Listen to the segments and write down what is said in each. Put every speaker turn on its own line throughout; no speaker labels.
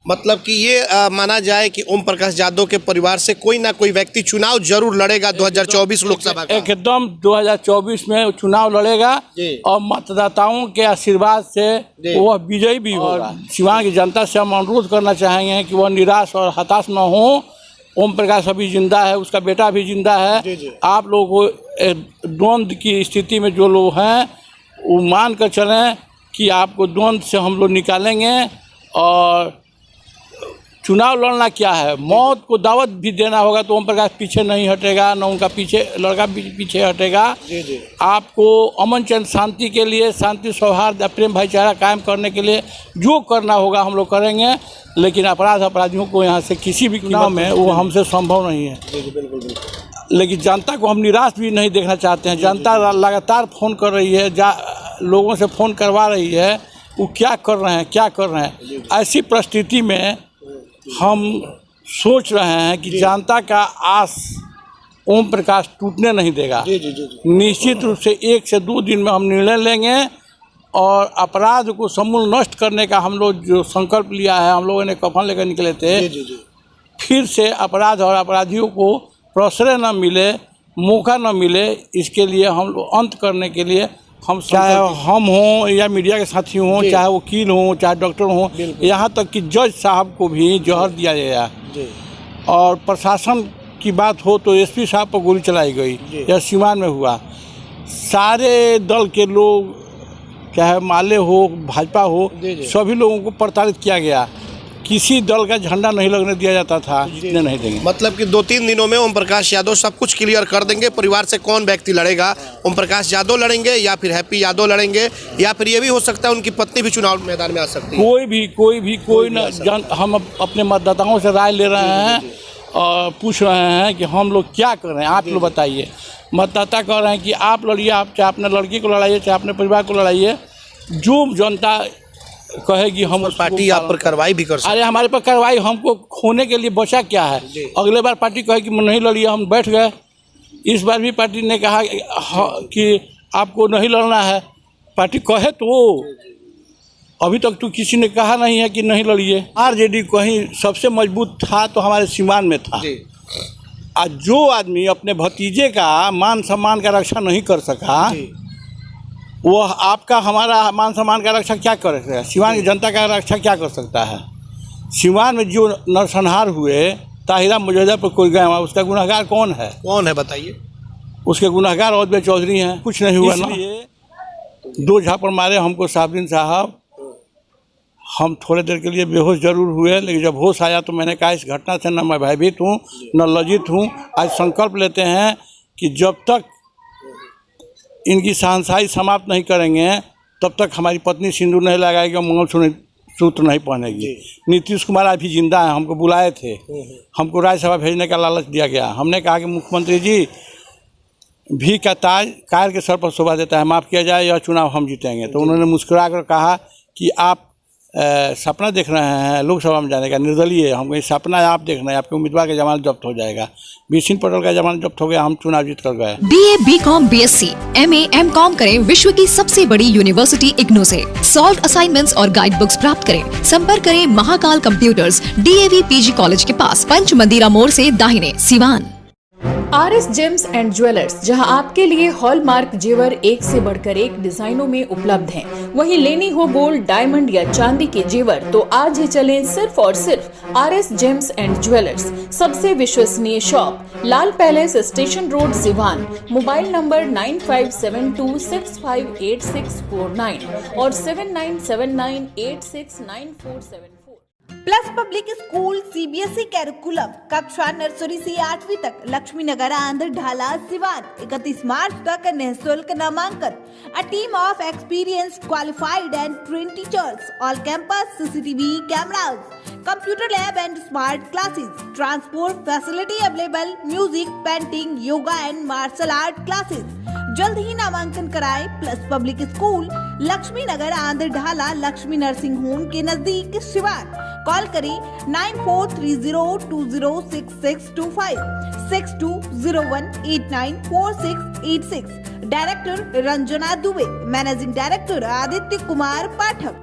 मतलब कि ये माना जाए कि ओम प्रकाश यादव के परिवार से कोई ना कोई व्यक्ति चुनाव जरूर लड़ेगा 2024 लोकसभा का।
एकदम 2024 में चुनाव लड़ेगा और मतदाताओं के आशीर्वाद से वह विजयी भी होगा। सिवान की जनता से हम अनुरोध करना चाहेंगे कि वह निराश और हताश न हो। ओम प्रकाश अभी जिंदा है, उसका बेटा भी जिंदा है। आप लोग को द्वंद्व की स्थिति में जो लोग हैं वो मान कर चलें कि आपको द्वंद्व से हम लोग निकालेंगे। और चुनाव लड़ना क्या है, मौत को दावत भी देना होगा तो ओम प्रकाश पीछे नहीं हटेगा, न उनका लड़का पीछे हटेगा। आपको अमन चैन शांति के लिए, शांति सौहार्द प्रेम भाईचारा कायम करने के लिए जो करना होगा हम लोग करेंगे। लेकिन अपराधियों को यहाँ से किसी भी चुनाव में वो हमसे संभव नहीं है। लेकिन जनता को हम निराश भी नहीं देखना चाहते हैं। जनता लगातार फ़ोन कर रही है, लोगों से फ़ोन करवा रही है, वो क्या कर रहे हैं। ऐसी परिस्थिति में हम सोच रहे हैं कि जनता का आस ओम प्रकाश टूटने नहीं देगा। निश्चित रूप से 1 से 2 दिन में हम निर्णय लेंगे और अपराध को समूल नष्ट करने का हम लोग जो संकल्प लिया है, हम लोगों ने कफन लेकर निकले थे। फिर से अपराध और अपराधियों को प्रश्रय न मिले, मौका न मिले, इसके लिए हम लोग अंत करने के लिए हम, चाहे हम हों या मीडिया के साथी हों, चाहे वकील हों, चाहे डॉक्टर हों, यहाँ तक कि जज साहब को भी जहर दिया गया। और प्रशासन की बात हो तो एसपी साहब पर गोली चलाई गई। यह सिवान में हुआ। सारे दल के लोग, चाहे माले हो, भाजपा हो, सभी लोगों को प्रताड़ित किया गया। किसी दल का झंडा नहीं लगने दिया जाता था, जितने नहीं देंगे।
मतलब कि 2-3 दिनों में ओम प्रकाश यादव सब कुछ क्लियर कर देंगे। परिवार से कौन व्यक्ति लड़ेगा, ओम प्रकाश यादव लड़ेंगे या फिर हैप्पी यादव लड़ेंगे, या फिर ये भी हो सकता है उनकी पत्नी भी चुनाव मैदान में आ सकती है।
कोई न, हम अपने मतदाताओं से राय ले रहे हैं और पूछ रहे हैं कि हम लोग क्या कर रहे हैं, आप लोग बताइए। मतदाता कह रहे हैं कि आप लड़िए, आप चाहे अपने लड़की को लड़ाइए, चाहे अपने परिवार को लड़ाइए। जो जनता कहेगी हम
पार्टी आप पर कार्रवाई भी कर सकते।
अरे हमारे पर कार्रवाई, हमको खोने के लिए बचा क्या है। अगले बार पार्टी कहे कि नहीं लड़िए, हम बैठ गए। इस बार भी पार्टी ने कहा कि आपको नहीं लड़ना है। पार्टी कहे तो अभी तक तो किसी ने कहा नहीं है कि नहीं लड़िए। आरजेडी कहीं सबसे मजबूत था तो हमारे सीमान में था। आज जो आदमी अपने भतीजे का मान सम्मान का रक्षा नहीं कर सका, वो आपका हमारा मान सम्मान का रक्षा क्या कर सकता है? सिवान की जनता का रक्षा क्या कर सकता है? सिवान में जो नरसंहार हुए, ताहिरा मुजफ्फर पर कोई गया, उसका गुनहगार कौन है बताइए। उसके गुनहगार औदबे चौधरी हैं। कुछ नहीं हुआ ना, 2 झापड़ मारे हमको साहबदीन साहब। हम थोड़े देर के लिए बेहोश जरूर हुए, लेकिन जब होश आया तो मैंने कहा इस घटना से न मैं भयभीत हूँ न लज्जित हूँ। आज संकल्प लेते हैं कि जब तक इनकी शहंशाही समाप्त नहीं करेंगे तब तक हमारी पत्नी सिंदूर नहीं लगाएगी और मंगलसूत्र नहीं पहनेगी। नीतीश कुमार अभी जिंदा है, हमको बुलाए थे, हमको राज्यसभा भेजने का लालच दिया गया। हमने कहा कि मुख्यमंत्री जी, भी का ताज कार के सर पर शोभा देता है, माफ़ किया जाए, यह चुनाव हम जीतेंगे। तो उन्होंने मुस्कुरा कर कहा कि आप सपना देख रहे हैं लोकसभा में जाने का, निर्दलीय। हम कहीं सपना आप देख रहे हैं, आपके उम्मीदवार का जमानत जब्त हो जाएगा। बीसिन पटेल का जमानत जब्त हो गया, हम चुनाव जीत कर गए।
BA, BCom, BSc, MA, MCom करें विश्व की सबसे बड़ी यूनिवर्सिटी इग्नू से। सॉल्व असाइनमेंट्स और गाइड बुक्स प्राप्त करें। संपर्क करें Mahakal computers, DAV PG college के पास, पंच मंदिरा मोड़ से दाहिने, Siwan.
RS James and jewellers, जहां आपके लिए हॉलमार्क जेवर एक से बढ़कर एक डिजाइनों में उपलब्ध हैं। वहीं लेनी हो गोल्ड, डायमंड या चांदी के जेवर तो आज ही चलें सिर्फ और सिर्फ RS जेम्स एंड ज्वेलर्स। सबसे विश्वसनीय shop, Lal Palace, station road, Siwan. Mobile number 9572658649 और 7979869474।
Plus public school CBSE curriculum, कक्षा नर्सरी से 8वीं तक, लक्ष्मी नगर, आंध्र ढाला, सिवान। 31 मार्च तक निःशुल्क नामांकन। A team of experienced, qualified and trained teachers. All campus CCTV cameras, computer lab and smart classes. Transport facility available. Music, painting, yoga and martial art classes. जल्द ही नामांकन कराएं। प्लस पब्लिक स्कूल, लक्ष्मी नगर, आंध्र ढाला, लक्ष्मी नर्सिंग होम के नजदीक, Siwan. Call करें 9430206625 6201894686। Director Ranjana Dubey, managing director Aditya Kumar Pathak.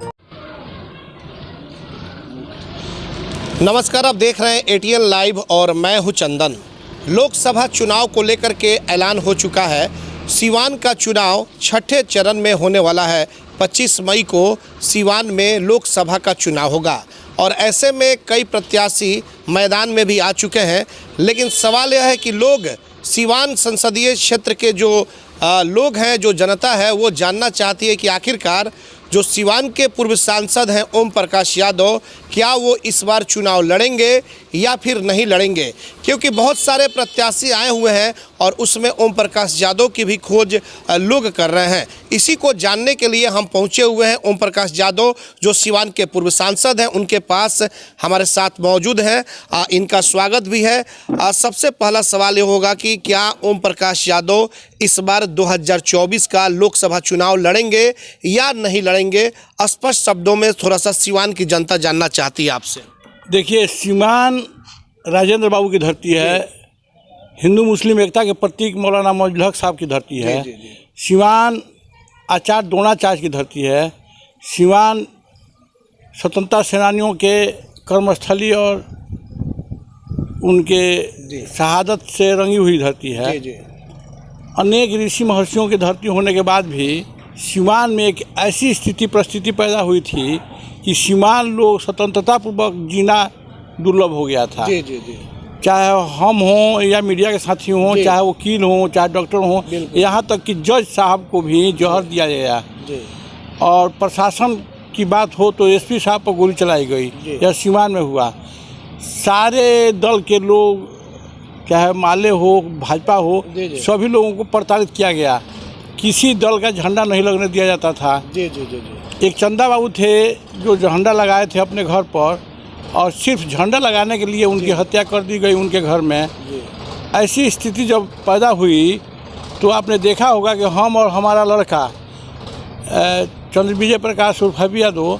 नमस्कार, आप देख रहे हैं ATN लाइव और मैं हूं चंदन। लोकसभा चुनाव को लेकर के ऐलान हो चुका है। सीवान का चुनाव छठे चरण में होने वाला है। 25 मई को सीवान में लोकसभा का चुनाव होगा और ऐसे में कई प्रत्याशी मैदान में भी आ चुके हैं। लेकिन सवाल यह है कि लोग सीवान संसदीय क्षेत्र के जो लोग हैं, जो जनता है, वो जानना चाहती है कि आखिरकार जो सीवान के पूर्व सांसद हैं ओम प्रकाश यादव, क्या वो इस बार चुनाव लड़ेंगे या फिर नहीं लड़ेंगे, क्योंकि बहुत सारे प्रत्याशी आए हुए हैं और उसमें ओम प्रकाश यादव की भी खोज लोग कर रहे हैं। इसी को जानने के लिए हम पहुंचे हुए हैं। ओम प्रकाश यादव जो सीवान के पूर्व सांसद हैं, उनके पास हमारे साथ मौजूद हैं। इनका स्वागत भी है। सबसे पहला सवाल ये होगा कि क्या ओम प्रकाश यादव इस बार 2024 का लोकसभा चुनाव लड़ेंगे या नहीं लड़ेंगे? स्पष्ट शब्दों में थोड़ा सा सीवान की जनता जानना चाहती है आपसे।
देखिए, सीवान राजेंद्र बाबू की धरती है, हिंदू मुस्लिम एकता के प्रतीक मौलाना मौजूद हक साहब की धरती है। सीवान आचार्य द्रोणाचार्य की धरती है। सीवान स्वतंत्रता सेनानियों के कर्मस्थली और उनके शहादत से रंगी हुई धरती है। अनेक ऋषि महर्षियों की धरती होने के बाद भी सीवान में एक ऐसी स्थिति परिस्थिति पैदा हुई थी कि सीवान लोग स्वतंत्रता पूर्वक जीना दुर्लभ हो गया था। चाहे हम हों या मीडिया के साथी हों, चाहे वकील हों, चाहे डॉक्टर हों, यहाँ तक कि जज साहब को भी जहर दिया गया। और प्रशासन की बात हो तो एसपी साहब पर गोली चलाई गई। यह सीवान में हुआ। सारे दल के लोग, चाहे माले हो, भाजपा हो, सभी लोगों को प्रताड़ित किया गया। किसी दल का झंडा नहीं लगने दिया जाता था। एक चंदा बाबू थे जो झंडा लगाए थे अपने घर पर, और सिर्फ झंडा लगाने के लिए उनकी हत्या कर दी गई उनके घर में। ऐसी स्थिति जब पैदा हुई तो आपने देखा होगा कि हम और हमारा लड़का चंद्र विजय प्रकाश उर्फ हैप्पी यादव,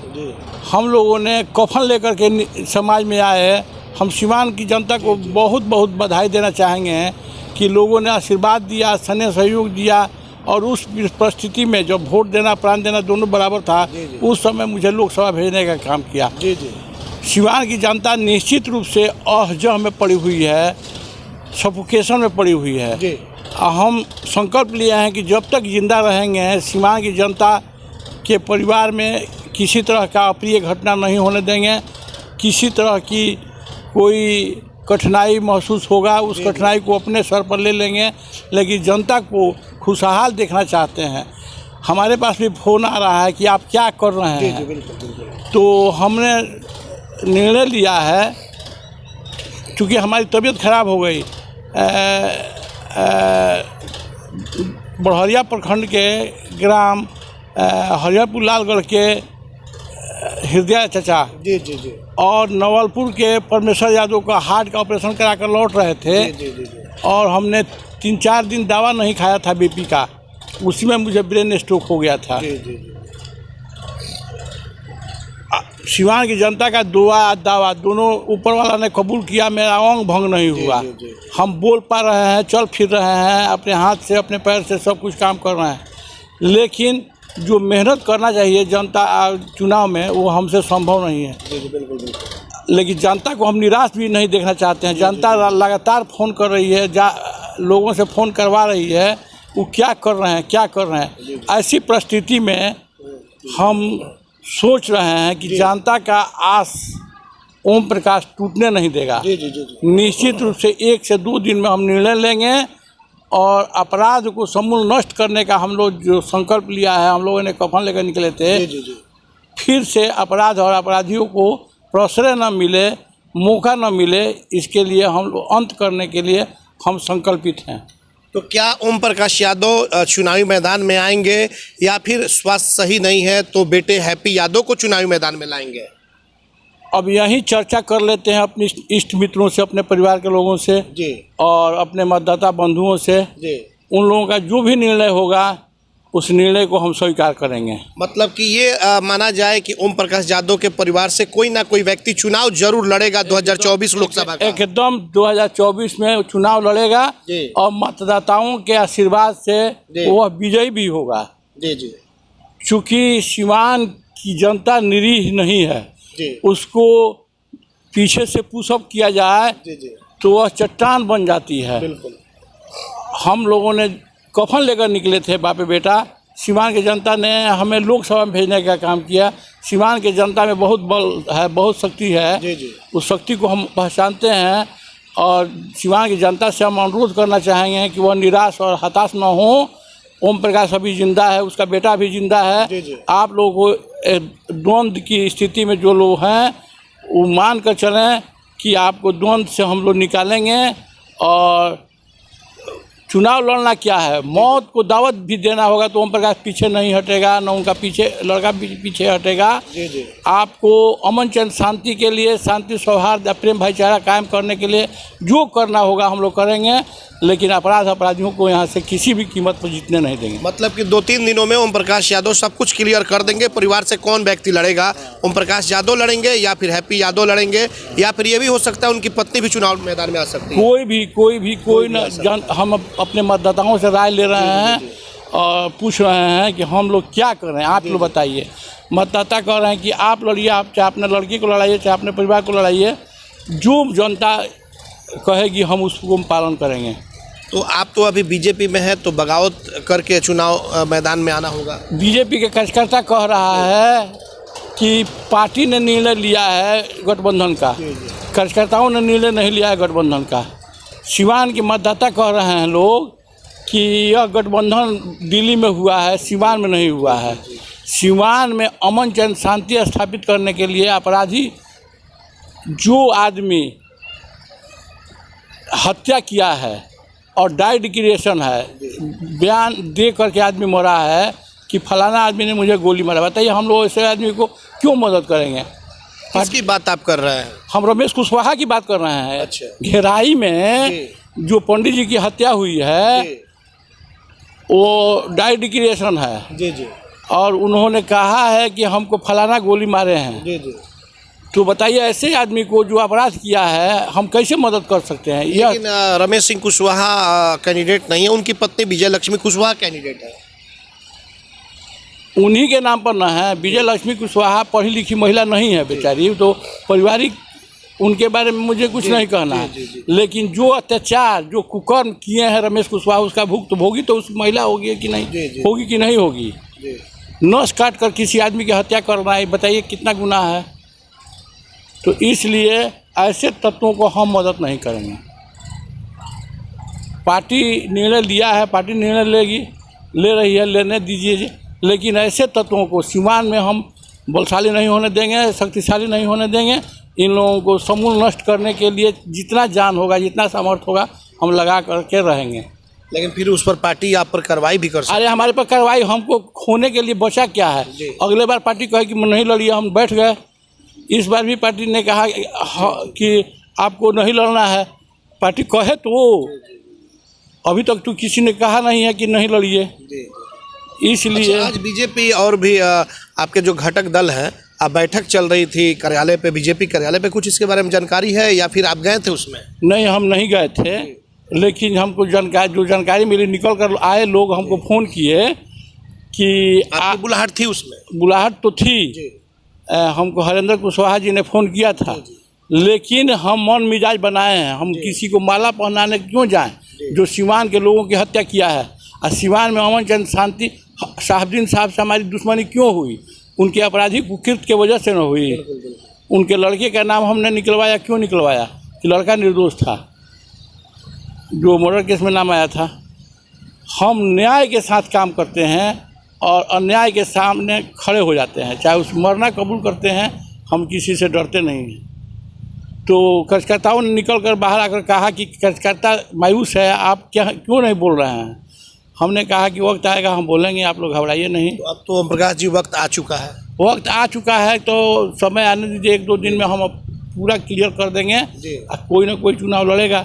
हम लोगों ने कफन लेकर के समाज में आए। हम सीवान की जनता को बहुत बहुत बधाई देना चाहेंगे कि लोगों ने आशीर्वाद दिया, स्नेह सहयोग दिया। और उस परिस्थिति में जब वोट देना प्राण देना दोनों बराबर था, उस समय मुझे लोकसभा भेजने का काम किया। सीवान की जनता निश्चित रूप से अहजह में पड़ी हुई है, सफोकेशन में पड़ी हुई है। हम संकल्प लिए हैं कि जब तक जिंदा रहेंगे सीवान की जनता के परिवार में किसी तरह का अप्रिय घटना नहीं होने देंगे। किसी तरह की कोई कठिनाई महसूस होगा, उस कठिनाई को अपने सर पर ले लेंगे, लेकिन जनता को खुशहाल देखना चाहते हैं। हमारे पास भी फ़ोन आ रहा है कि आप क्या कर रहे हैं। तो हमने निर्णय लिया है, क्योंकि हमारी तबीयत खराब हो गई। बड़हरिया प्रखंड के ग्राम हरिहरपुर लालगढ़ के हृदय चचा और नवलपुर के परमेश्वर यादव का हार्ट का ऑपरेशन करा कर लौट रहे थे। और हमने 3-4 दिन दवा नहीं खाया था बीपी का, उसी में मुझे ब्रेन स्ट्रोक हो गया था। सीवान की जनता का दुआ दावा दोनों ऊपर वाला ने कबूल किया। मेरा अंग भंग नहीं हुआ। हम बोल पा रहे हैं, चल फिर रहे हैं, अपने हाथ से अपने पैर से सब कुछ काम कर रहे हैं। लेकिन जो मेहनत करना चाहिए जनता चुनाव में, वो हमसे संभव नहीं है। लेकिन जनता को हम निराश भी नहीं देखना चाहते हैं। जनता लगातार फ़ोन कर रही है, लोगों से फ़ोन करवा रही है, वो क्या कर रहे हैं, क्या कर रहे हैं। ऐसी परिस्थिति में हम सोच रहे हैं कि जनता का आस ओम प्रकाश टूटने नहीं देगा। निश्चित रूप से 1 से 2 दिन में हम निर्णय लेंगे और अपराध को समूल नष्ट करने का हम लोग जो संकल्प लिया है, हम लोगों ने कफन लेकर निकले थे। फिर से अपराध और अपराधियों को प्रश्रय न मिले, मौका न मिले, इसके लिए हम लोग अंत करने के लिए हम संकल्पित हैं।
तो क्या ओम प्रकाश यादव चुनावी मैदान में आएंगे या फिर स्वास्थ्य सही नहीं है तो बेटे हैप्पी यादव को चुनावी मैदान में लाएंगे?
अब यही चर्चा कर लेते हैं अपने इष्ट मित्रों से, अपने परिवार के लोगों से और अपने मतदाता बंधुओं से। उन लोगों का जो भी निर्णय होगा उस निर्णय को हम स्वीकार करेंगे।
मतलब कि ये माना जाए कि ओम प्रकाश यादव के परिवार से कोई ना कोई व्यक्ति चुनाव जरूर लड़ेगा 2024 लोकसभा का।
एकदम 2024 में चुनाव लड़ेगा और मतदाताओं के आशीर्वाद से वह विजयी भी होगा। चूँकि सीवान की जनता निरीह नहीं है, उसको पीछे से पुशअप किया जाए
जी जी
तो वह चट्टान बन जाती है।
बिल्कुल।
हम लोगों ने कफन लेकर निकले थे बापे बेटा। सीवान की जनता ने हमें लोकसभा में भेजने का काम किया। सीवान की जनता में बहुत बल है, बहुत शक्ति है।
जी जी
उस शक्ति को हम पहचानते हैं और सीवान की जनता से हम अनुरोध करना चाहेंगे कि वह निराश और हताश न हो। ओम प्रकाश अभी जिंदा है, उसका बेटा भी जिंदा है।
जी जी
आप लोगों को द्वंद्व की स्थिति में जो लोग हैं वो मान कर चलें कि आपको द्वंद्व से हम लोग निकालेंगे। और चुनाव लड़ना क्या है, मौत को दावत भी देना होगा तो ओम प्रकाश पीछे नहीं हटेगा, न उनका लड़का पीछे हटेगा।
जी जी
आपको अमन चैन शांति के लिए, शांति सौहार्द प्रेम भाईचारा कायम करने के लिए जो करना होगा हम लोग करेंगे, लेकिन अपराधियों को यहाँ से किसी भी कीमत पर जीतने नहीं देंगे।
मतलब कि 2-3 दिनों में ओम प्रकाश यादव सब कुछ क्लियर कर देंगे। परिवार से कौन व्यक्ति लड़ेगा, ओम प्रकाश यादव लड़ेंगे या फिर हैप्पी यादव लड़ेंगे, या फिर ये भी हो सकता है उनकी पत्नी भी चुनाव मैदान में आ सकती है।
कोई न हम अपने मतदाताओं से राय ले रहे हैं और पूछ रहे हैं कि हम लोग क्या करें, आप लोग बताइए। मतदाता कह रहे हैं कि आप लड़िए, आप चाहे अपने लड़की को लड़ाइए, चाहे अपने परिवार को लड़ाइए, जो जनता कहेगी हम उसको पालन करेंगे।
तो आप तो अभी बीजेपी में है, तो बगावत करके चुनाव मैदान में आना होगा।
बीजेपी के कार्यकर्ता कह रहा है कि पार्टी ने निर्णय लिया है गठबंधन का, कार्यकर्ताओं ने निर्णय नहीं लिया है गठबंधन का। सीवान के मतदाता कह रहे हैं लोग कि यह गठबंधन दिल्ली में हुआ है, सीवान में नहीं हुआ है। सीवान में अमन चैन शांति स्थापित करने के लिए अपराधी जो आदमी हत्या किया है और डाई डिक्लेरेशन है, बयान दे करके आदमी मरा है कि फलाना आदमी ने मुझे गोली मारा, बताइए हम लोग ऐसे आदमी को क्यों मदद करेंगे।
किसकी बात आप कर रहे हैं?
हम रमेश कुशवाहा की बात कर रहे हैं।
अच्छा।
घेराई में जो पंडित जी की हत्या हुई है वो डाई डिक्लेरेशन है।
जी जी
और उन्होंने कहा है कि हमको फलाना गोली मारे हैं।
जी जी
तो बताइए ऐसे आदमी को जो अपराध किया है हम कैसे मदद कर सकते हैं।
लेकिन रमेश सिंह कुशवाहा कैंडिडेट नहीं है, उनकी पत्नी विजय लक्ष्मी कुशवाहा कैंडिडेट है।
उन्हीं के नाम पर न है। विजय लक्ष्मी कुशवाहा पढ़ी लिखी महिला नहीं है बेचारी, तो पारिवारिक उनके बारे में मुझे कुछ नहीं कहना है। लेकिन जो अत्याचार, जो कुकर्म किए हैं रमेश कुशवाहा, उसका भुक्तभोगी तो उस महिला होगी कि नहीं, होगी कि नहीं होगी। नस काट कर किसी आदमी की हत्या करना है, बताइए कितना गुनाह है। तो इसलिए ऐसे तत्वों को हम मदद नहीं करेंगे। पार्टी निर्णय लिया है, पार्टी निर्णय ले रही है, लेने दीजिए। लेकिन ऐसे तत्वों को सीवान में हम बलशाली नहीं होने देंगे, शक्तिशाली नहीं होने देंगे। इन लोगों को समूल नष्ट करने के लिए जितना जान होगा, जितना सामर्थ्य होगा, हम लगा करके रहेंगे।
लेकिन फिर उस पर पार्टी आप पर कार्रवाई भी कर सकती है।
अरे हमारे पर कार्रवाई हमको खोने के लिए बचा क्या है। अगले बार पार्टी कहे कि नहीं लड़िए, हम बैठ गए। इस बार भी पार्टी ने कहा कि आपको नहीं लड़ना है। पार्टी कहे तो, अभी तक तो किसी ने कहा नहीं है कि नहीं लड़िए। इसलिए
आज बीजेपी और भी आपके जो घटक दल हैं, आप बैठक चल रही थी कार्यालय पे, बीजेपी कार्यालय पे, कुछ इसके बारे में जानकारी है या फिर आप गए थे उसमें?
नहीं, हम नहीं गए थे, लेकिन हमको जानकारी मिली, निकल कर आए लोग हमको फ़ोन किए कि
आपकी बुलाहट थी उसमें?
बुलाहट तो थी। हमको हरेंद्र कुशवाहा जी ने फ़ोन किया था, लेकिन हम मन मिजाज बनाए हैं। हम किसी को माला पहनाने क्यों जाएं जो सीवान के लोगों की हत्या किया है। और सीवान में अमन चैन शांति, साहबुद्दीन साहब से हमारी दुश्मनी क्यों हुई? उनके आपराधिक कुकृत्य की वजह से न हुई। उनके लड़के का नाम हमने निकलवाया, क्यों निकलवाया? कि लड़का निर्दोष था, जो मर्डर केस में नाम आया था। हम न्याय के साथ काम करते हैं और अन्याय के सामने खड़े हो जाते हैं, चाहे उस मरना कबूल करते हैं। हम किसी से डरते नहीं हैं। तो कार्यकर्ताओं ने निकल कर बाहर आकर कहा कि कार्यकर्ता मायूस है, आप क्यों नहीं बोल रहे हैं? हमने कहा कि वक्त आएगा हम बोलेंगे, आप लोग घबराइए नहीं।
तो अब तो ओम प्रकाश जी वक्त आ चुका है।
वक्त आ चुका है तो समय आने दीजिए, 1-2 दिन में हम पूरा क्लियर कर देंगे। कोई ना कोई चुनाव लड़ेगा,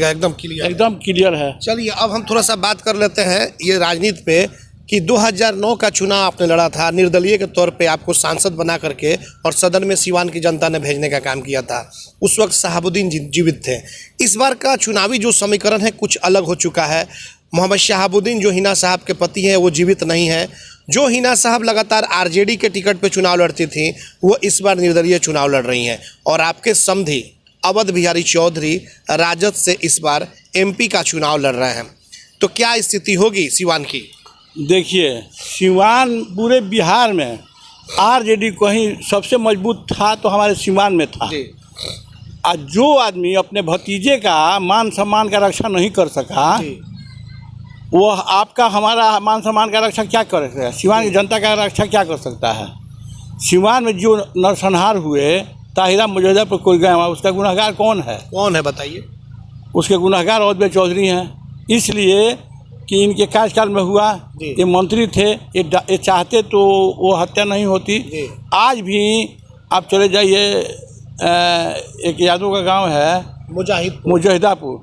एकदम क्लियर,
एकदम क्लियर है।
चलिए अब हम थोड़ा सा बात कर लेते हैं ये राजनीति पे कि 2009 का चुनाव आपने लड़ा था, निर्दलीय के तौर पे आपको सांसद बना करके और सदन में सीवान की जनता ने भेजने का काम किया था। उस वक्त शहाबुद्दीन जीवित थे। इस बार का चुनावी जो समीकरण है कुछ अलग हो चुका है। मोहम्मद शहाबुद्दीन जो हिना साहब के पति हैं वो जीवित नहीं है, जो हिना साहब लगातार आरजेडी के टिकट पे चुनाव लड़ती थी, वो इस बार निर्दलीय चुनाव लड़ रही हैं और आपके समधी अवध बिहारी चौधरी राजद से इस बार एमपी का चुनाव लड़ रहे हैं। तो क्या स्थिति होगी सिवान की?
देखिए, सिवान पूरे बिहार में आरजेडी कहीं सबसे मजबूत था तो हमारे सिवान में था। आज जो आदमी अपने भतीजे का मान सम्मान का रक्षा नहीं कर सका, वो आपका हमारा मान सम्मान का रक्षा क्या कर सकता है? सिवान की जनता का रक्षा क्या कर सकता है? सिवान में जो नरसंहार हुए, ताहिरा मुजहिदा पर कोई गया हुआ, उसका गुनहगार कौन है?
कौन है बताइए?
उसके गुनहगार अवध बिहारी चौधरी हैं। इसलिए कि इनके कार्यकाल में हुआ, ये मंत्री थे, ये चाहते तो वो हत्या नहीं होती। आज भी आप चले जाइए, एक यादव का गांव है मुजहिदापुर,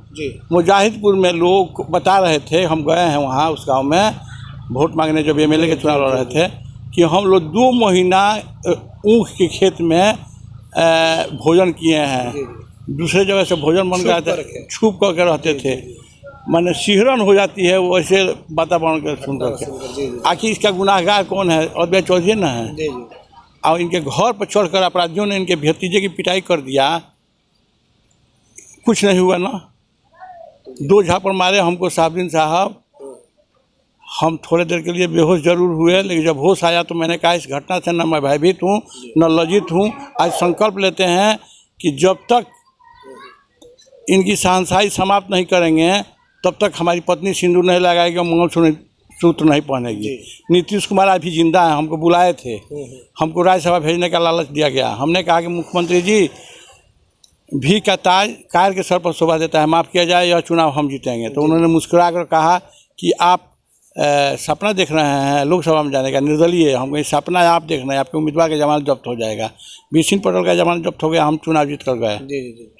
मुजाहिदपुर में लोग बता रहे थे, हम गए हैं वहाँ उस गांव में वोट मांगने, जब एमएलए के चुनाव लड़ रहे थे, कि हम लोग 2 महीना ऊख के खेत में भोजन किए हैं। दूसरे जगह से भोजन बन गया था, छुप करके रहते थे। माने सिहरन हो जाती है वैसे वातावरण के सुन करके। आखिर इसका गुनाहगार कौन है? अवध बिहारी चौधरी ना है। और इनके घर पर चढ़कर अपराधियों ने इनके भतीजे की पिटाई कर दिया, कुछ नहीं हुआ ना। 2 झापड़ मारे हमको साहबुद्दीन साहब, हम थोड़े देर के लिए बेहोश जरूर हुए, लेकिन जब होश आया तो मैंने कहा इस घटना से न मैं भयभीत हूँ न लज्जित हूँ। आज संकल्प लेते हैं कि जब तक इनकी शहंशाही समाप्त नहीं करेंगे तब तक हमारी पत्नी सिंदूर नहीं लगाएगी और मंगलसूत्र नहीं पहनेगी। नीतीश कुमार आज भी जिंदा हैं, हमको बुलाए थे, हमको राज्यसभा भेजने का लालच दिया गया। हमने कहा कि मुख्यमंत्री जी, भी का ताज कार के सर पर शोभा देता है, माफ़ किया जाए, यह चुनाव हम जीतेंगे। तो उन्होंने मुस्कुरा कर कहा कि आप सपना देख रहे हैं लोकसभा में जाने का, निर्दलीय। हम कहीं सपना आप देख रहे हैं, आपके उम्मीदवार का जमानत जब्त हो जाएगा। बीसिन पटेल का जमानत जब्त हो गया, हम चुनाव जीत कर गए।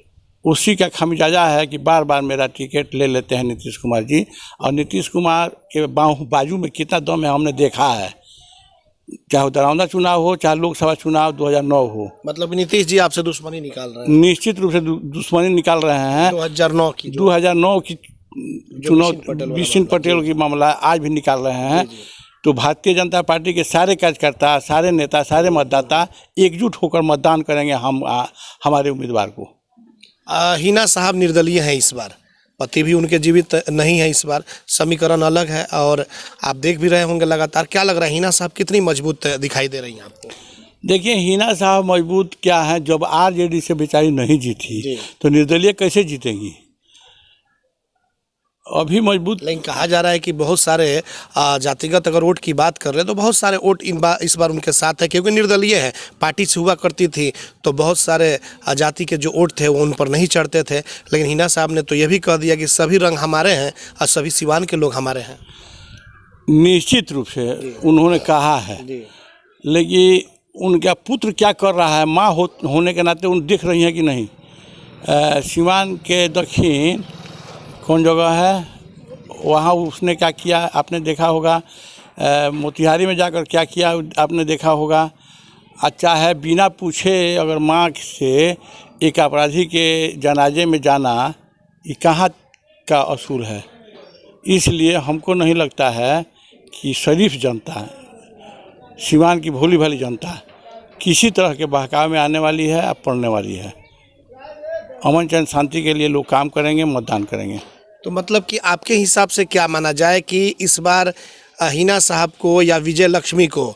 उसी का खामियाजा है कि बार बार मेरा टिकट ले लेते हैं नीतीश कुमार जी। और नीतीश कुमार के बाजू में कितना दम है हमने देखा है, चाहे दरौंदा चुनाव हो, चाहे लोकसभा चुनाव 2009 हो।
मतलब नीतीश जी आपसे दुश्मनी निकाल रहे हैं?
निश्चित रूप से दुश्मनी निकाल रहे हैं।
2009 की
चुनाव बिसिन पटेल की मामला आज भी निकाल रहे हैं। तो भारतीय जनता पार्टी के सारे कार्यकर्ता, सारे नेता, सारे मतदाता एकजुट होकर मतदान करेंगे हमारे उम्मीदवार को।
हिना साहब निर्दलीय हैं इस बार, पति भी उनके जीवित नहीं है इस बार, समीकरण अलग है और आप देख भी रहे होंगे लगातार। क्या लग रहा है हिना साहब कितनी मजबूत दिखाई दे रही हैं आपको?
देखिए, हिना साहब मजबूत क्या है, जब आरजेडी से बेचारी नहीं जीती तो निर्दलीय कैसे जीतेंगी? अभी मजबूत।
लेकिन कहा जा रहा है कि बहुत सारे जातिगत अगर वोट की बात कर रहे हैं तो बहुत सारे वोट इस बार उनके साथ है, क्योंकि निर्दलीय है। पार्टी से हुआ करती थी तो बहुत सारे जाति के जो वोट थे वो उन पर नहीं चढ़ते थे। लेकिन हिना साहब ने तो ये भी कह दिया कि सभी रंग हमारे हैं और सभी सिवान के लोग हमारे हैं।
निश्चित रूप से उन्होंने कहा है, लेकिन उनका पुत्र क्या कर रहा है, माँ होने के नाते उन दिख रही हैं कि नहीं? सिवान के दक्षिण कौन जगह है वहाँ उसने क्या किया आपने देखा होगा। मोतिहारी में जाकर क्या किया आपने देखा होगा। अच्छा है, बिना पूछे अगर माँ से एक अपराधी के जनाजे में जाना, ये कहाँ का असूल है? इसलिए हमको नहीं लगता है कि शरीफ जनता, सिवान की भोली भाली जनता किसी तरह के बहकाव में आने वाली है, अब पड़ने वाली है। अमन चैन शांति के लिए लोग काम करेंगे, मतदान करेंगे।
तो मतलब कि आपके हिसाब से क्या माना जाए कि इस बार हिना साहब को या विजय लक्ष्मी को,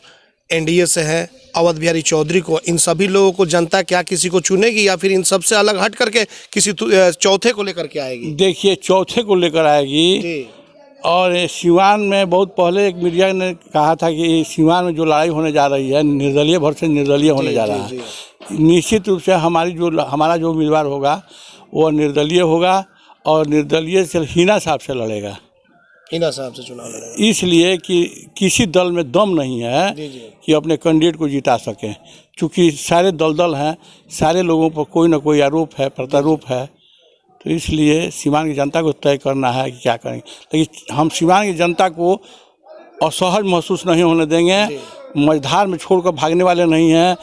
एनडीए से है, अवध बिहारी चौधरी को, इन सभी लोगों को जनता क्या किसी को चुनेगी या फिर इन सबसे अलग हट करके किसी चौथे को लेकर के आएगी?
देखिए, चौथे को लेकर आएगी। और सिवान में बहुत पहले एक मीडिया ने कहा था कि सिवान में जो लड़ाई होने जा रही है निर्दलीय भर से निर्दलीय होने जा रहा है। निश्चित रूप से हमारा जो उम्मीदवार होगा वो निर्दलीय होगा और निर्दलीय से हिना साहब से लड़ेगा।
हिना साहब से चुनाव लड़ेगा
इसलिए कि किसी दल में दम नहीं है कि अपने कैंडिडेट को जिता सके, क्योंकि सारे दल हैं, सारे लोगों पर कोई ना कोई आरोप है, प्रत्यारोप है। तो इसलिए सिवान की जनता को तय करना है कि क्या करेंगे। लेकिन हम सिवान की जनता को असहज महसूस नहीं होने देंगे, मझधार में छोड़कर भागने वाले नहीं हैं।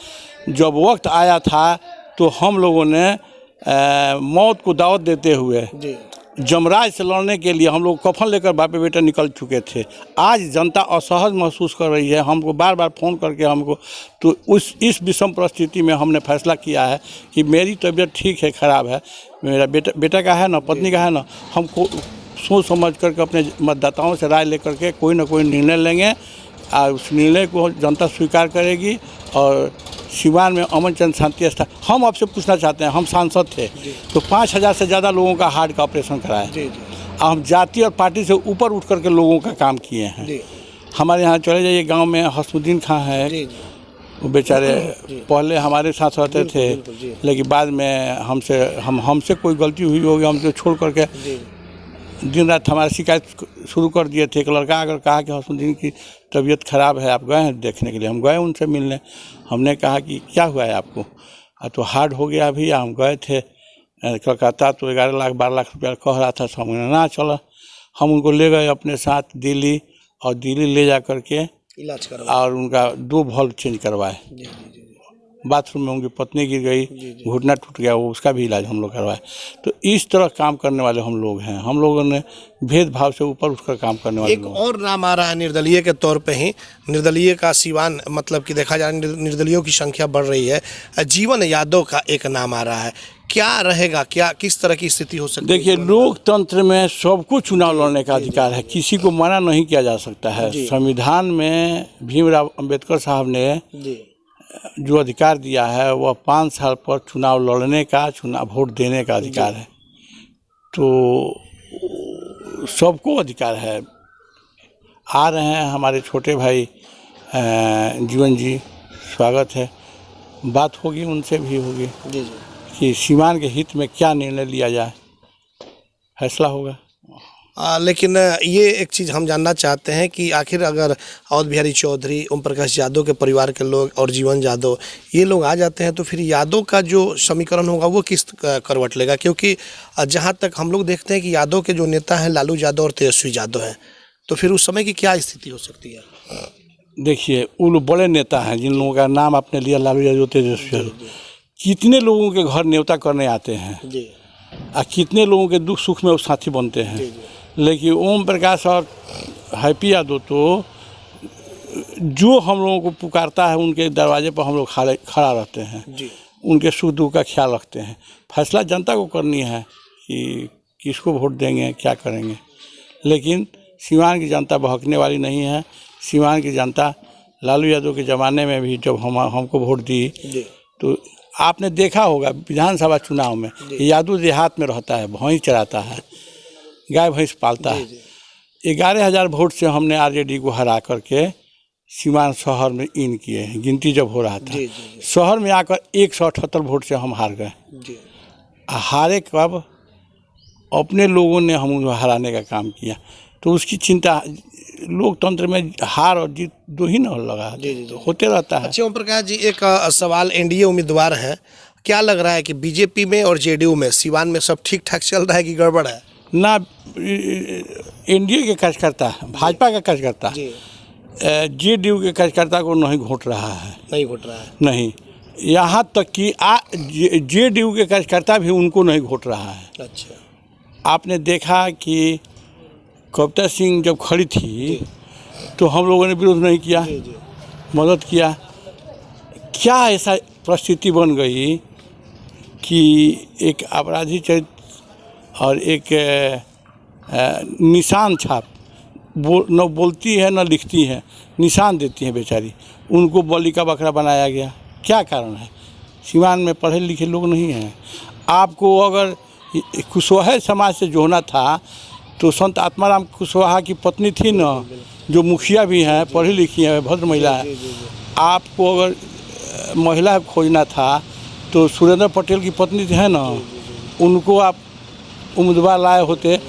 जब वक्त आया था तो हम लोगों ने मौत को दावत देते हुए जमराज से लड़ने के लिए हम लोग कफन लेकर बापे बेटा निकल चुके थे। आज जनता असहज महसूस कर रही है, हमको बार बार फ़ोन करके हमको, तो इस विषम परिस्थिति में हमने फैसला किया है कि मेरी तबीयत ठीक है, ख़राब है, मेरा बेटा का है ना, पत्नी का है ना, हमको सोच समझ करके अपने मतदाताओं से राय लेकर के कोई ना कोई निर्णय लेंगे और उस निर्णय को जनता स्वीकार करेगी। और सिवान में अमन चंद शांति स्थान, हम आपसे पूछना चाहते हैं, हम सांसद थे तो 5000 से ज़्यादा लोगों का हार्ट का ऑपरेशन कराया। हम जाति और पार्टी से ऊपर उठ करके लोगों का काम किए हैं। हमारे यहाँ चले जाइए, गांव में हसमुद्दीन खां है, वो बेचारे पहले हमारे साथ रहते थे, लेकिन बाद में हमसे कोई गलती हुई होगी, हमसे छोड़ करके दिन रात हमारी शिकायत शुरू कर दिए थे। एक लड़का अगर कहा कि हसमुद्दीन की तबीयत ख़राब है, आप गए हैं देखने के लिए, हम गए उनसे मिलने। हमने कहा कि क्या हुआ है आपको, तो हार्ट हो गया अभी। हम गए थे कलकत्ता, तो 11 लाख 12 लाख रुपया कह रहा था, समझ ना चला। हम उनको ले गए अपने साथ दिल्ली, और दिल्ली ले जा करके
इलाज करवाया
और उनका 2 वॉल्व चेंज करवाए। बाथरूम में उनकी पत्नी गिर गई, घुटना टूट गया, वो उसका भी इलाज हम लोग करवाए। तो इस तरह काम करने वाले हम लोग हैं। हम लोगों ने भेदभाव से ऊपर उठकर काम करने वाले
एक और नाम आ रहा है निर्दलीय के तौर पे ही, निर्दलीय का सिवान, मतलब कि देखा जाए निर्दलीयों की संख्या बढ़ रही है, जीवन यादव का एक नाम आ रहा है। क्या रहेगा, क्या किस तरह की स्थिति हो सकती है?
देखिए, लोकतंत्र में सबको चुनाव लड़ने का अधिकार है, किसी को मना नहीं किया जा सकता है। संविधान में भीमराव अंबेडकर साहब ने जो अधिकार दिया है, वह 5 साल पर चुनाव लड़ने का, चुनाव वोट देने का अधिकार है। तो सबको अधिकार है। आ रहे हैं हमारे छोटे भाई जीवन जी, स्वागत है, बात होगी उनसे भी होगी कि सिवान के हित में क्या निर्णय लिया जाए, फैसला होगा।
लेकिन ये एक चीज़ हम जानना चाहते हैं कि आखिर अगर अवध बिहारी चौधरी, ओम प्रकाश यादव के परिवार के लोग और जीवन यादव ये लोग आ जाते हैं, तो फिर यादव का जो समीकरण होगा वो किस करवट लेगा? क्योंकि जहाँ तक हम लोग देखते हैं कि यादव के जो नेता हैं लालू यादव और तेजस्वी यादव हैं, तो फिर उस समय की क्या स्थिति हो सकती है?
देखिए, वो लोग बड़े नेता हैं जिन लोगों का नाम आपने लिया, लालू यादव, तेजस्वी यादव, कितने लोगों के घर न्योता करने आते हैं और कितने लोगों के दुख सुख में वो साथी बनते हैं। लेकिन ओम प्रकाश और हैप्पी यादव तो जो हम लोगों को पुकारता है उनके दरवाजे पर हम लोग खड़ा रहते हैं, उनके सुख दुख का ख्याल रखते हैं। फैसला जनता को करनी है कि किसको वोट देंगे, क्या करेंगे। लेकिन सिवान की जनता बहकने वाली नहीं है। सिवान की जनता लालू यादव के ज़माने में भी जब हमको वोट दी, तो आपने देखा होगा विधानसभा चुनाव में यादव देहात में रहता है, भैंस चराता है, गाय भैंस पालता है। 11,000 वोट से हमने आरजेडी को हरा करके सिवान शहर में इन किए हैं। गिनती जब हो रहा था, शहर में आकर 178 वोट से हम हार गए। हारे कब? अपने लोगों ने हम हराने का काम किया। तो उसकी चिंता, लोकतंत्र में हार और जीत दो ही न लगा, तो होते रहता है।
अच्छा ओम प्रकाश जी, एक सवाल, एनडीए उम्मीदवार हैं, क्या लग रहा है कि बीजेपी में और जेडीयू में सिवान में सब ठीक ठाक चल रहा है कि गड़बड़ है?
ना, एनडीए के कार्यकर्ता, भाजपा का कार्यकर्ता जेडीयू के कार्यकर्ता को नहीं घोट रहा है,
नहीं घोट रहा है,
नहीं। यहाँ तक कि जेडीयू के कार्यकर्ता भी उनको नहीं घोट रहा है।
अच्छा,
आपने देखा कि कविता सिंह जब खड़ी थी तो हम लोगों ने विरोध नहीं किया, मदद किया। क्या ऐसा परिस्थिति बन गई कि एक अपराधी चरित्र और एक निशान छाप, न बोलती है न लिखती है, निशान देती है बेचारी, उनको बलि का बकरा बनाया गया। क्या कारण है? सिवान में पढ़े लिखे लोग नहीं हैं। आपको अगर कुशवाहा समाज से जोड़ना था तो संत आत्माराम कुशवाहा की पत्नी थी ना, जो मुखिया भी हैं, पढ़ी लिखी है, भद्र महिला है। आपको अगर महिला खोजना था तो सुरेंद्र पटेल की पत्नी है ना, उनको आप उम्मीदवार लाए होते।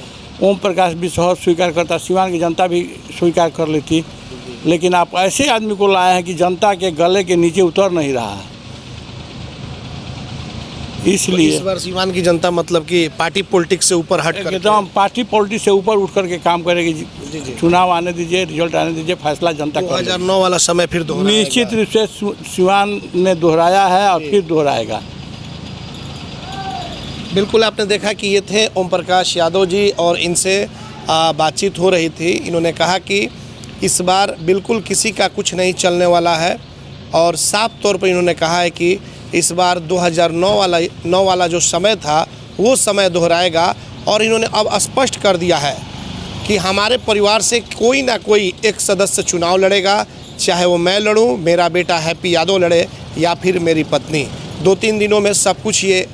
ओम प्रकाश भी सहज स्वीकार करता, सिवान की जनता भी स्वीकार कर लेती। लेकिन आप ऐसे आदमी को लाए हैं कि जनता के गले के नीचे उतर नहीं रहा है। इसलिए
इस बार सिवान की जनता मतलब कि पार्टी पॉलिटिक्स से ऊपर हट कर
एकदम पार्टी पॉलिटिक्स से ऊपर उठ करके काम करेगी। चुनाव आने दीजिए, रिजल्ट आने दीजिए, फैसला जनता कर
2009 वाला समय फिर दोहराएगा।
निश्चित रूप से सिवान ने दोहराया है और फिर दोहराएगा।
बिल्कुल आपने देखा कि ये थे ओम प्रकाश यादव जी और इनसे बातचीत हो रही थी। इन्होंने कहा कि इस बार बिल्कुल किसी का कुछ नहीं चलने वाला है और साफ तौर पर इन्होंने कहा है कि इस बार 2009 वाला जो समय था वो समय दोहराएगा। और इन्होंने अब स्पष्ट कर दिया है कि हमारे परिवार से कोई ना कोई एक सदस्य चुनाव लड़ेगा, चाहे वो मैं लड़ूं, मेरा बेटा हैप्पी यादव लड़े या फिर मेरी पत्नी। 2-3 दिनों में सब कुछ ये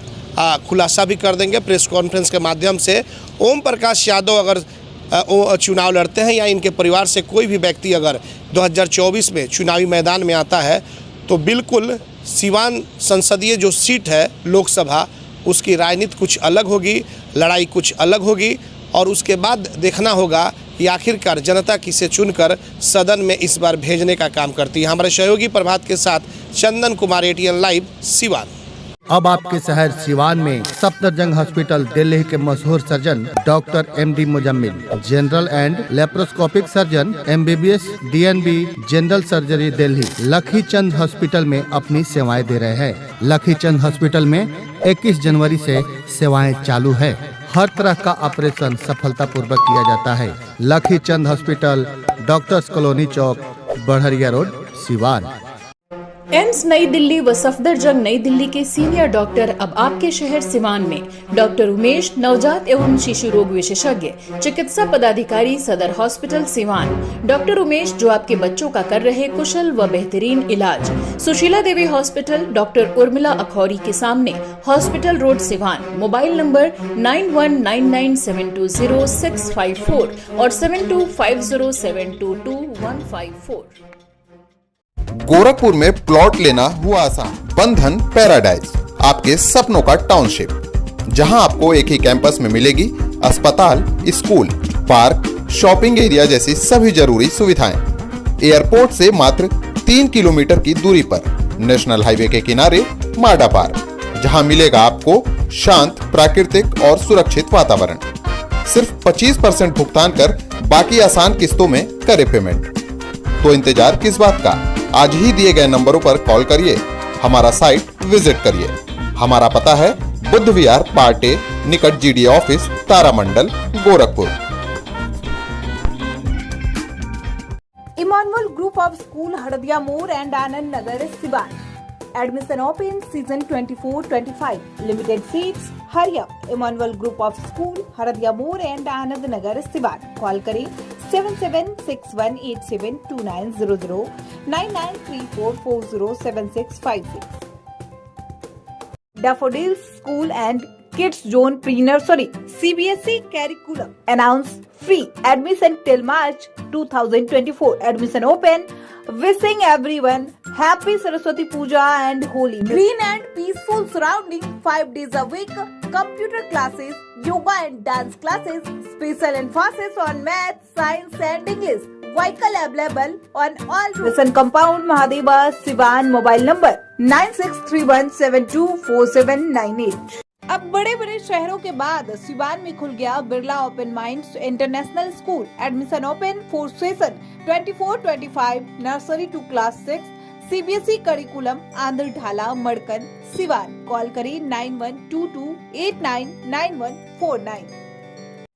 खुलासा भी कर देंगे प्रेस कॉन्फ्रेंस के माध्यम से। ओम प्रकाश यादव अगर चुनाव लड़ते हैं या इनके परिवार से कोई भी व्यक्ति अगर 2024 में चुनावी मैदान में आता है तो बिल्कुल सिवान संसदीय जो सीट है लोकसभा, उसकी राजनीति कुछ अलग होगी, लड़ाई कुछ अलग होगी। और उसके बाद देखना होगा कि आखिरकार जनता किसे चुनकर सदन में इस बार भेजने का काम करती है। हमारे सहयोगी प्रभात के साथ चंदन कुमार, ATN लाइव, सिवान।
अब आपके शहर सिवान में सफदरजंग हॉस्पिटल दिल्ली के मशहूर surgeon doctor MD Muzammil, general and laparoscopic surgeon MBBS DNB general surgery Delhi लखी चंद हॉस्पिटल में अपनी सेवाएं दे रहे हैं। लखी चंद हॉस्पिटल में 21 जनवरी से सेवाएं चालू है। हर तरह का ऑपरेशन सफलतापूर्वक किया जाता है। लखी चंद हॉस्पिटल, डॉक्टर्स कॉलोनी चौक, बढ़िया रोड, सिवान।
एम्स नई दिल्ली व सफदरजंग नई दिल्ली के सीनियर डॉक्टर अब आपके शहर सिवान में। डॉक्टर उमेश, नवजात एवं शिशु रोग विशेषज्ञ, चिकित्सा पदाधिकारी, सदर हॉस्पिटल सिवान। डॉक्टर उमेश जो आपके बच्चों का कर रहे कुशल व बेहतरीन इलाज। सुशीला देवी हॉस्पिटल, डॉक्टर उर्मिला अखौरी के सामने, hospital road Siwan. Mobile number 9199720654 और 7250722154।
गोरखपुर में प्लॉट लेना हुआ आसान। बंधन पैराडाइज, आपके सपनों का टाउनशिप, जहां आपको एक ही कैंपस में मिलेगी अस्पताल, स्कूल, पार्क, शॉपिंग एरिया जैसी सभी जरूरी सुविधाएं। एयरपोर्ट से मात्र 3 किलोमीटर की दूरी पर, नेशनल हाईवे के किनारे माडा पार्क, जहां मिलेगा आपको शांत, प्राकृतिक और सुरक्षित वातावरण। सिर्फ 25% भुगतान कर बाकी आसान किस्तों में करे पेमेंट। तो इंतजार किस बात का, आज ही दिए गए नंबरों पर कॉल करिए, हमारा साइट विजिट करिए। हमारा पता है बुद्ध विहार पार्टे निकट GD office, Taramandal, Gorakhpur.
Emmanuel group of school Hardiya मोड़ and Anand Nagar Siwan. Admission open season 24-25. Limited seats. Hurry up. Emmanuel Group of School, Haradia More and Anand Nagar, Siwan. Call करें 7761872900 9934407656. Daffodils School and Kids Zone Pre-Nursery CBSE curriculum announced free admission till March 2024. Admission open. Wishing everyone happy Saraswati Puja and Holi. Green and peaceful surrounding 5 days a week. Computer classes, yoga and dance classes. Special emphasis on math, science and English. Vehicle available on all routes. Listen compound Mahadeva Sivan. Mobile number 9631724798. अब बड़े बड़े शहरों के बाद सिवान में खुल गया Birla open minds international school. Admission open for session 24-25 nursery to class 6 CBSE curriculum Andhra ढाला मड़कन सिवान। कॉल करें 9122899149।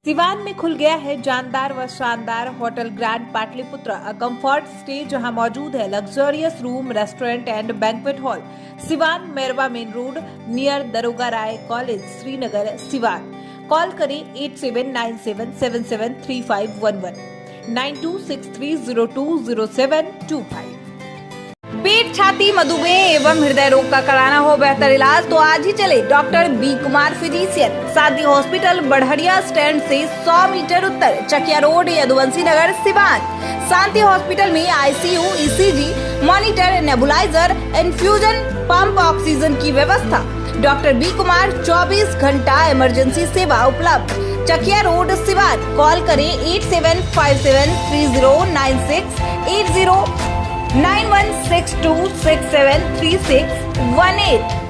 सिवान में खुल गया है जानदार व शानदार hotel grand Pataliputra, a comfort stay जहां मौजूद है luxurious room, restaurant and banquet hall. Siwan Merwa main road near Daroga Rai college, Srinagar, Siwan. Call करें 8797773511 9263020725। पेट, छाती, मधुमेह एवं हृदय रोग का कराना हो बेहतर इलाज तो आज ही चले डॉक्टर बी कुमार फिजिशियन, शांति हॉस्पिटल, बढ़िया स्टैंड से 100 मीटर उत्तर, चकिया रोड, यदुवंशी नगर, सिवान। शांति हॉस्पिटल में ICU, ECG, monitor, nebuliser, infusion pump, oxygen की व्यवस्था। डॉक्टर बी कुमार 24 घंटा इमरजेंसी सेवा उपलब्ध, चकिया रोड, सिवान। कॉल करें 8757309680 9162673618।